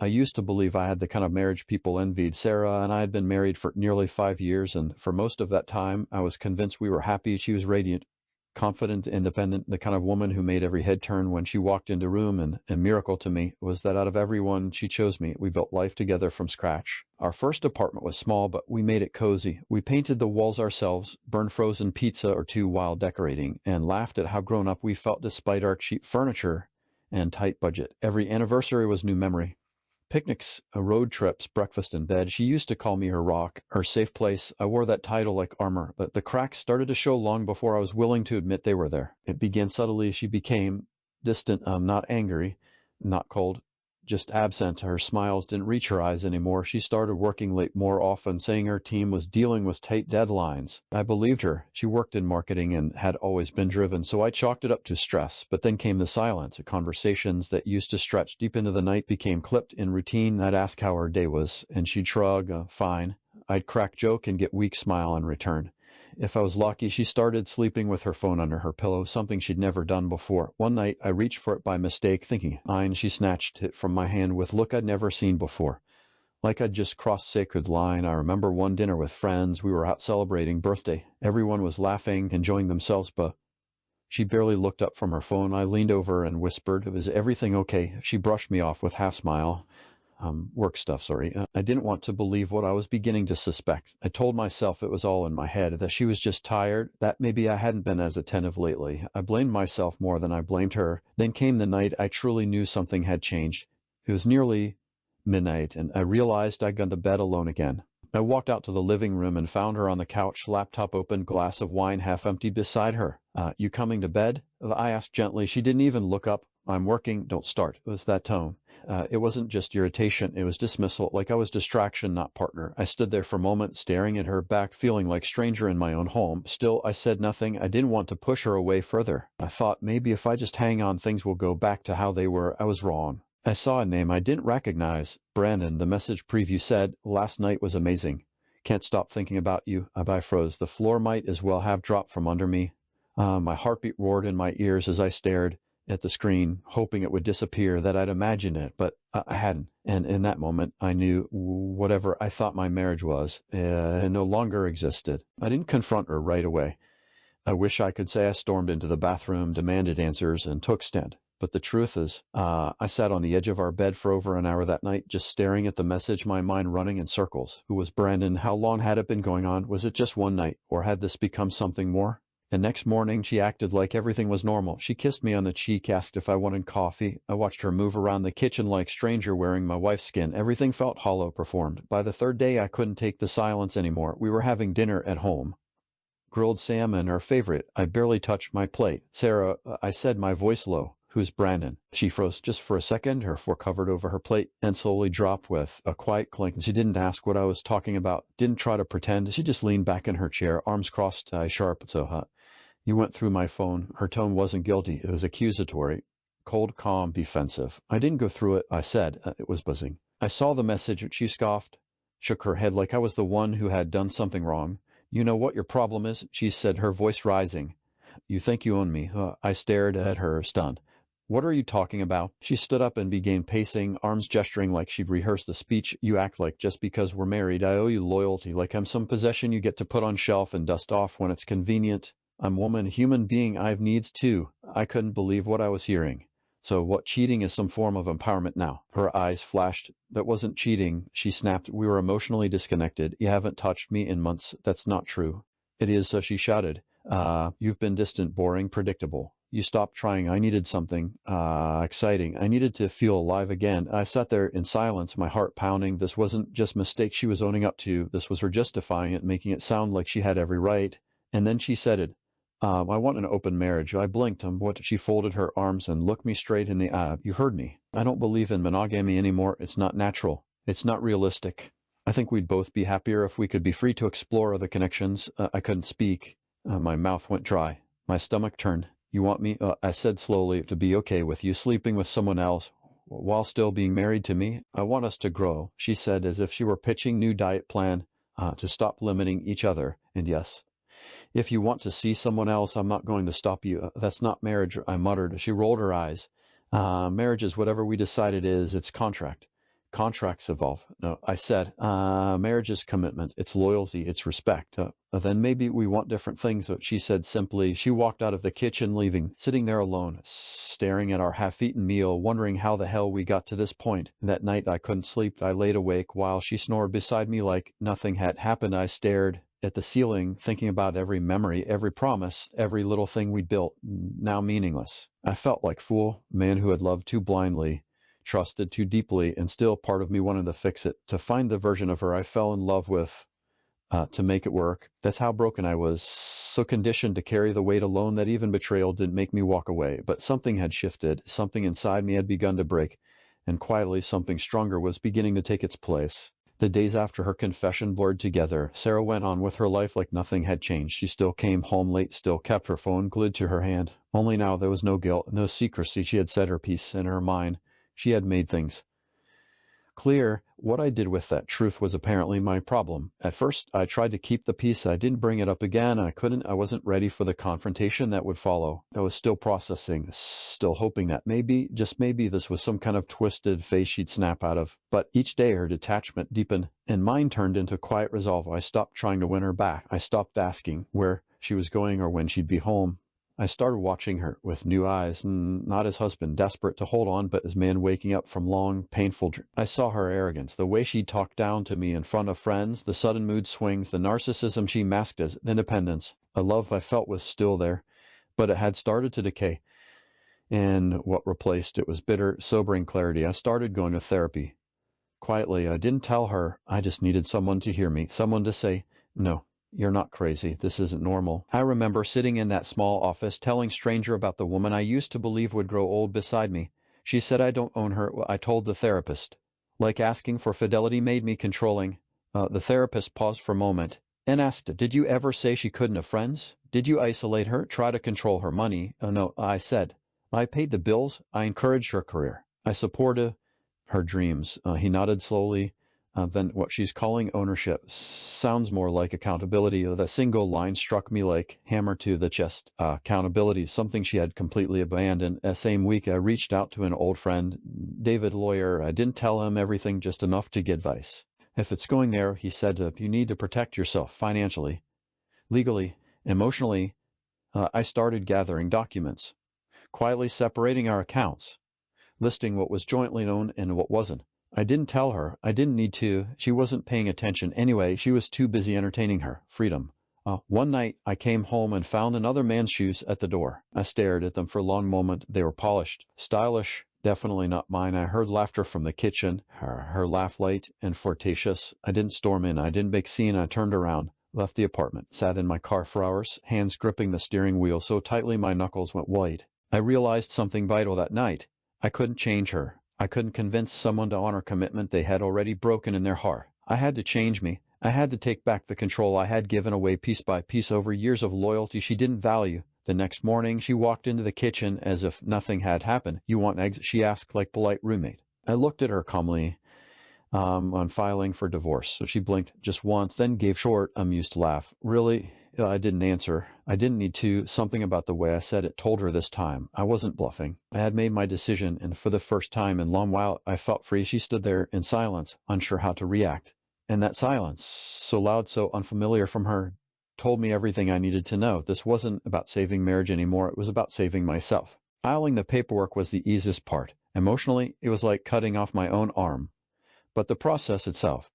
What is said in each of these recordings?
I used to believe I had the kind of marriage people envied. Sarah and I had been married for nearly 5 years, and for most of that time, I was convinced we were happy. She was radiant, confident, independent, the kind of woman who made every head turn when she walked into a room, and a miracle to me was that out of everyone, she chose me. We built life together from scratch. Our first apartment was small, but we made it cozy. We painted the walls ourselves, burned frozen pizza or two while decorating, and laughed at how grown up we felt despite our cheap furniture and tight budget. Every anniversary was new memory. Picnics, road trips, breakfast in bed. She used to call me her rock, her safe place. I wore that title like armor, but the cracks started to show long before I was willing to admit they were there. It began subtly. She became distant, not angry, not cold, just absent. Her smiles didn't reach her eyes anymore. She started working late more often, saying her team was dealing with tight deadlines. I believed her. She worked in marketing and had always been driven, so I chalked it up to stress. But then came the silence. Conversations that used to stretch deep into the night became clipped in routine. I'd ask how her day was, and she'd shrug, fine. I'd crack joke and get weak smile in return. If I was lucky, she started sleeping with her phone under her pillow, something she'd never done before. One night, I reached for it by mistake, thinking mine. She snatched it from my hand with a look I'd never seen before. Like I'd just crossed sacred line. I remember one dinner with friends. We were out celebrating birthday. Everyone was laughing, enjoying themselves, but she barely looked up from her phone. I leaned over and whispered, "Is everything okay?" She brushed me off with half smile. Work stuff, sorry. I didn't want to believe what I was beginning to suspect. I told myself it was all in my head, that she was just tired, that maybe I hadn't been as attentive lately. I blamed myself more than I blamed her. Then came the night I truly knew something had changed. It was nearly midnight, and I realized I'd gone to bed alone again. I walked out to the living room and found her on the couch, laptop open, glass of wine half empty beside her. You coming to bed?" I asked gently. She didn't even look up. "I'm working, don't start." It was that tone. It wasn't just irritation, it was dismissal, like I was distraction, not partner. I stood there for a moment, staring at her back, feeling like stranger in my own home. Still, I said nothing. I didn't want to push her away further. I thought, maybe if I just hang on, things will go back to how they were. I was wrong. I saw a name I didn't recognize. Brandon. The message preview said, "Last night was amazing. Can't stop thinking about you." I froze. The floor might as well have dropped from under me. My heartbeat roared in my ears as I stared at the screen, hoping it would disappear, that I'd imagined it, but I hadn't. And in that moment, I knew whatever I thought my marriage was, no longer existed. I didn't confront her right away. I wish I could say I stormed into the bathroom, demanded answers, and took stand. But the truth is, I sat on the edge of our bed for over an hour that night, just staring at the message, my mind running in circles. Who was Brandon? How long had it been going on? Was it just one night, or had this become something more? The next morning, she acted like everything was normal. She kissed me on the cheek, asked if I wanted coffee. I watched her move around the kitchen like a stranger wearing my wife's skin. Everything felt hollow, performed. By the third day, I couldn't take the silence anymore. We were having dinner at home. Grilled salmon, her favorite. I barely touched my plate. "Sarah," I said, my voice low. "Who's Brandon?" She froze just for a second, her fork covered over her plate, and slowly dropped with a quiet clink. She didn't ask what I was talking about, didn't try to pretend. She just leaned back in her chair, arms crossed, eyes sharp. "So, you went through my phone." Her tone wasn't guilty, it was accusatory. Cold, calm, defensive. "I didn't go through it," I said. It was buzzing. "I saw the message." She scoffed, shook her head like I was the one who had done something wrong. "You know what your problem is?" she said, her voice rising. "You think you own me." I stared at her, stunned. "What are you talking about?" She stood up and began pacing, arms gesturing like she'd rehearsed the speech. "You act like just because we're married, I owe you loyalty, like I'm some possession you get to put on shelf and dust off when it's convenient. I'm woman, human being, I have needs too." I couldn't believe what I was hearing. "So what, cheating is some form of empowerment now?" Her eyes flashed. "That wasn't cheating," she snapped. "We were emotionally disconnected. You haven't touched me in months." "That's not true." "It is," so she shouted. You've been distant, boring, predictable. You stopped trying. I needed something exciting. I needed to feel alive again." I sat there in silence, my heart pounding. This wasn't just mistake she was owning up to. This was her justifying it, making it sound like she had every right. And then she said it. "I want an open marriage." I blinked. She folded her arms and looked me straight in the eye. "You heard me. I don't believe in monogamy anymore. It's not natural. It's not realistic. I think we'd both be happier if we could be free to explore other connections." I couldn't speak. My mouth went dry. My stomach turned. "You want me," I said slowly, "to be okay with you sleeping with someone else while still being married to me?" "I want us to grow," she said, as if she were pitching new diet plan, to stop limiting each other. "And yes, if you want to see someone else, I'm not going to stop you." "That's not marriage," I muttered. She rolled her eyes. Marriage is whatever we decide it is. It's contract. contracts evolve. No, I said, marriage is commitment, it's loyalty, it's respect. Then maybe we want different things. She said simply. She walked out of the kitchen, leaving, sitting there alone, staring at our half-eaten meal, wondering how the hell we got to this point. That night I couldn't sleep. I laid awake while she snored beside me like nothing had happened. I stared at the ceiling, thinking about every memory, every promise, every little thing we'd built, now meaningless. I felt like fool, man who had loved too blindly, trusted too deeply, and still part of me wanted to fix it, to find the version of her I fell in love with, to make it work. That's how broken I was, so conditioned to carry the weight alone that even betrayal didn't make me walk away. But something had shifted, something inside me had begun to break, and quietly something stronger was beginning to take its place. The days after her confession blurred together. Sarah went on with her life like nothing had changed. She still came home late, still kept her phone glued to her hand. Only now there was no guilt, no secrecy. She had said her piece in her mind. She had made things clear. What I did with that truth was apparently my problem. At first, I tried to keep the peace. I didn't bring it up again. I couldn't. I wasn't ready for the confrontation that would follow. I was still processing, still hoping that maybe, just maybe, this was some kind of twisted face she'd snap out of. But each day her detachment deepened, and mine turned into quiet resolve. I stopped trying to win her back. I stopped asking where she was going or when she'd be home. I started watching her with new eyes, not as husband desperate to hold on, but as man waking up from long, painful dreams. I saw her arrogance, the way she talked down to me in front of friends, the sudden mood swings, the narcissism she masked as independence. A love I felt was still there, but it had started to decay. And what replaced it was bitter, sobering clarity. I started going to therapy. Quietly, I didn't tell her. I just needed someone to hear me, someone to say, no. You're not crazy. This isn't normal. I remember sitting in that small office telling stranger about the woman I used to believe would grow old beside me. She said I don't own her. I told the therapist. Like asking for fidelity made me controlling. The therapist paused for a moment and asked, did you ever say she couldn't have friends? Did you isolate her, try to control her money? No, I said. I paid the bills. I encouraged her career. I supported her dreams. He nodded slowly. Then what she's calling ownership sounds more like accountability. The single line struck me like hammer to the chest. Accountability, something she had completely abandoned. That same week, I reached out to an old friend, David, lawyer. I didn't tell him everything, just enough to get advice. If it's going there, he said, you need to protect yourself financially, legally, emotionally. I started gathering documents, quietly separating our accounts, listing what was jointly owned and what wasn't. I didn't tell her. I didn't need to. She wasn't paying attention. Anyway, she was too busy entertaining her. Freedom. One night, I came home and found another man's shoes at the door. I stared at them for a long moment. They were polished, stylish, definitely not mine. I heard laughter from the kitchen, her laugh light and flirtatious. I didn't storm in. I didn't make scene. I turned around, left the apartment, sat in my car for hours, hands gripping the steering wheel so tightly my knuckles went white. I realized something vital that night. I couldn't change her. I couldn't convince someone to honor commitment they had already broken in their heart. I had to change me. I had to take back the control I had given away piece by piece over years of loyalty she didn't value. The next morning, she walked into the kitchen as if nothing had happened. You want eggs? She asked like polite roommate. I looked at her calmly on filing for divorce. So she blinked just once, then gave short, amused laugh. Really? I didn't answer. I didn't need to. Something about the way I said it told her this time. I wasn't bluffing. I had made my decision, and for the first time in a long while, I felt free. She stood there in silence, unsure how to react. And that silence, so loud, so unfamiliar from her, told me everything I needed to know. This wasn't about saving marriage anymore. It was about saving myself. Filing the paperwork was the easiest part. Emotionally, it was like cutting off my own arm. But the process itself,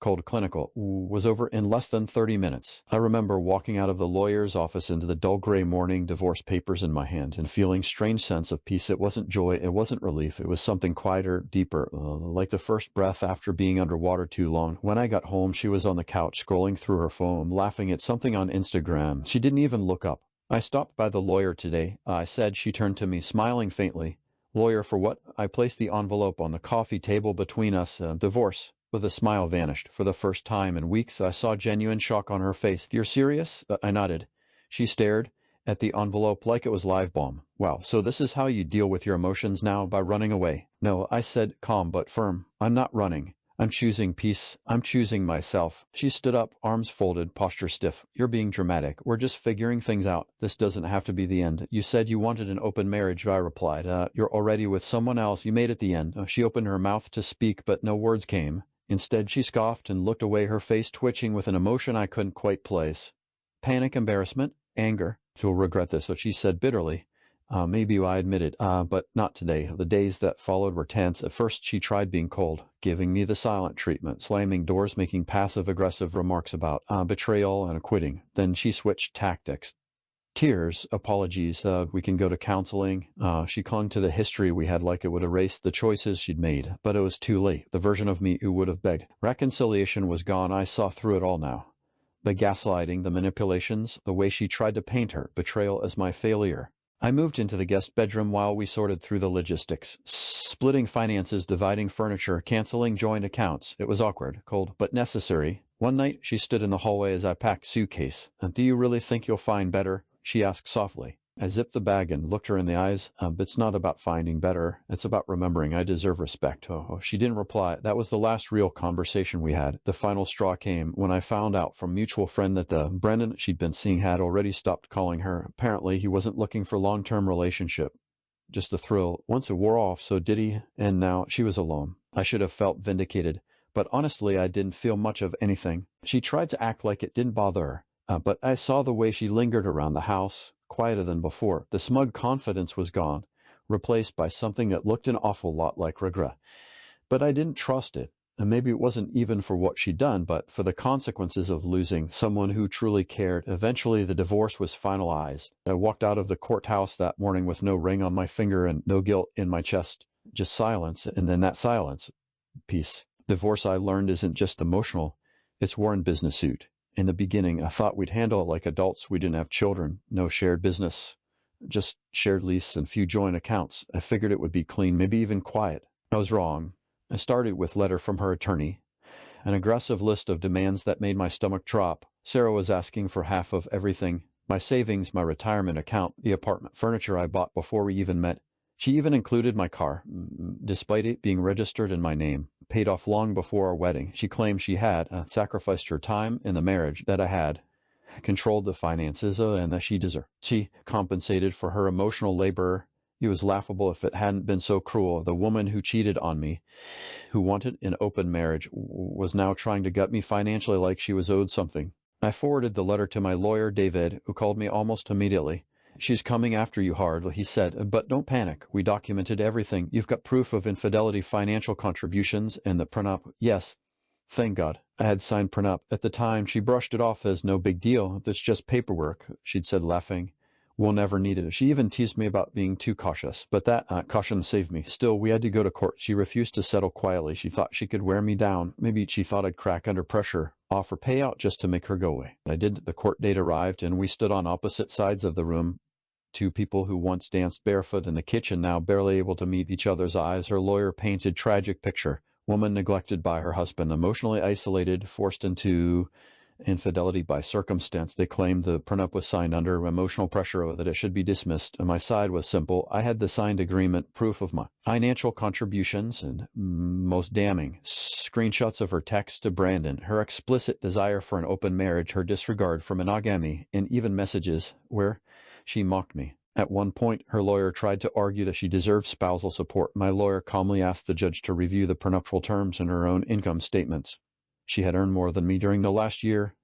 cold clinical, was over in less than 30 minutes. I remember walking out of the lawyer's office into the dull gray morning, divorce papers in my hand, and feeling strange sense of peace. It wasn't joy, it wasn't relief, it was something quieter, deeper, like the first breath after being underwater too long. When I got home, she was on the couch, scrolling through her phone, laughing at something on Instagram. She didn't even look up. I stopped by the lawyer today, I said. She turned to me, smiling faintly. Lawyer for what? I placed the envelope on the coffee table between us. Divorce. With a smile vanished. For the first time in weeks, I saw genuine shock on her face. You're serious? I nodded. She stared at the envelope like it was live bomb. Wow, so this is how you deal with your emotions now, by running away? No, I said, calm but firm. I'm not running. I'm choosing peace. I'm choosing myself. She stood up, arms folded, posture stiff. You're being dramatic. We're just figuring things out. This doesn't have to be the end. You said you wanted an open marriage, I replied. You're already with someone else. You made it the end. She opened her mouth to speak, but no words came. Instead, she scoffed and looked away, her face twitching with an emotion I couldn't quite place. Panic, embarrassment, anger. She'll regret this, so she said bitterly. Maybe I admit it, but not today. The days that followed were tense. At first, she tried being cold, giving me the silent treatment, slamming doors, making passive-aggressive remarks about betrayal and quitting. Then she switched tactics. Tears, apologies, we can go to counseling. She clung to the history we had like it would erase the choices she'd made, but it was too late. The version of me who would have begged. Reconciliation was gone. I saw through it all now. The gaslighting, the manipulations, the way she tried to paint her betrayal as my failure. I moved into the guest bedroom while we sorted through the logistics, splitting finances, dividing furniture, canceling joint accounts. It was awkward, cold, but necessary. One night, she stood in the hallway as I packed suitcase. Do you really think you'll find better? She asked softly. I zipped the bag and looked her in the eyes. It's not about finding better. It's about remembering I deserve respect. She didn't reply. That was the last real conversation we had. The final straw came when I found out from a mutual friend that the Brendan she'd been seeing had already stopped calling her. Apparently, he wasn't looking for long-term relationship. Just the thrill. Once it wore off, so did he, and now she was alone. I should have felt vindicated, but honestly, I didn't feel much of anything. She tried to act like it didn't bother her, but I saw the way she lingered around the house, quieter than before. The smug confidence was gone, replaced by something that looked an awful lot like regret. But I didn't trust it, and maybe it wasn't even for what she'd done, but for the consequences of losing someone who truly cared. Eventually, the divorce was finalized. I walked out of the courthouse that morning with no ring on my finger and no guilt in my chest, just silence, and then that silence, peace. Divorce, I learned, isn't just emotional, it's war and business suit. In the beginning, I thought we'd handle it like adults. We didn't have children, no shared business, just shared lease and few joint accounts. I figured it would be clean, maybe even quiet. I was wrong. I started with a letter from her attorney, an aggressive list of demands that made my stomach drop. Sarah was asking for half of everything, my savings, my retirement account, the apartment furniture I bought before we even met. She even included my car, despite it being registered in my name, paid off long before our wedding. She claimed she had sacrificed her time in the marriage that I had, controlled the finances, and that she deserved. She compensated for her emotional labor. It was laughable if it hadn't been so cruel. The woman who cheated on me, who wanted an open marriage, was now trying to gut me financially like she was owed something. I forwarded the letter to my lawyer, David, who called me almost immediately. She's coming after you hard, he said, but don't panic. We documented everything. You've got proof of infidelity, financial contributions, and the prenup. Yes, thank God. I had signed prenup. At the time, she brushed it off as no big deal. That's just paperwork, she'd said, laughing. We'll never need it. She even teased me about being too cautious, but that caution saved me. Still, we had to go to court. She refused to settle quietly. She thought she could wear me down. Maybe she thought I'd crack under pressure, offer payout just to make her go away. I did. The court date arrived, and we stood on opposite sides of the room. Two people who once danced barefoot in the kitchen, now barely able to meet each other's eyes. Her lawyer painted tragic picture. Woman neglected by her husband, emotionally isolated, forced into infidelity by circumstance. They claimed the prenup was signed under emotional pressure, that it should be dismissed. And my side was simple. I had the signed agreement, proof of my financial contributions, and most damning, screenshots of her text to Brandon, her explicit desire for an open marriage, her disregard for monogamy, and even messages where she mocked me. At one point, her lawyer tried to argue that she deserved spousal support. My lawyer calmly asked the judge to review the prenuptial terms in her own income statements. She had earned more than me during the last year.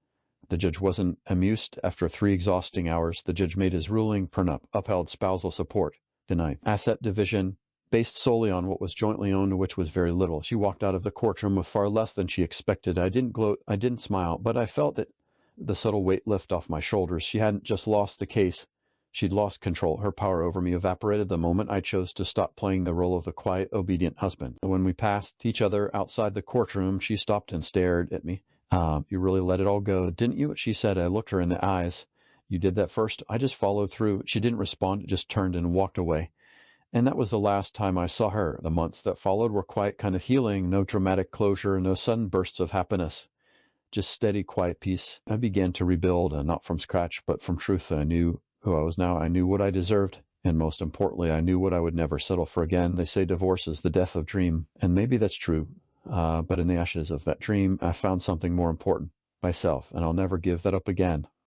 The judge wasn't amused. After 3 exhausting hours, the judge made his ruling. Prenup, upheld. Spousal support, denied. Asset division, based solely on what was jointly owned, which was very little. She walked out of the courtroom with far less than she expected. I didn't gloat, I didn't smile, but I felt that the subtle weight lift off my shoulders. She hadn't just lost the case. She'd lost control. Her power over me evaporated the moment I chose to stop playing the role of the quiet, obedient husband. When we passed each other outside the courtroom, she stopped and stared at me. You really let it all go, didn't you? She said. I looked her in the eyes. You did that first. I just followed through. She didn't respond, just turned and walked away. And that was the last time I saw her. The months that followed were quiet, kind of healing, no dramatic closure, no sudden bursts of happiness. Just steady, quiet peace. I began to rebuild, not from scratch, but from truth. I knew who I was now. I knew what I deserved, and most importantly, I knew what I would never settle for again. They say divorce is the death of dream, and maybe that's true. But in the ashes of that dream, I found something more important, myself, and I'll never give that up again.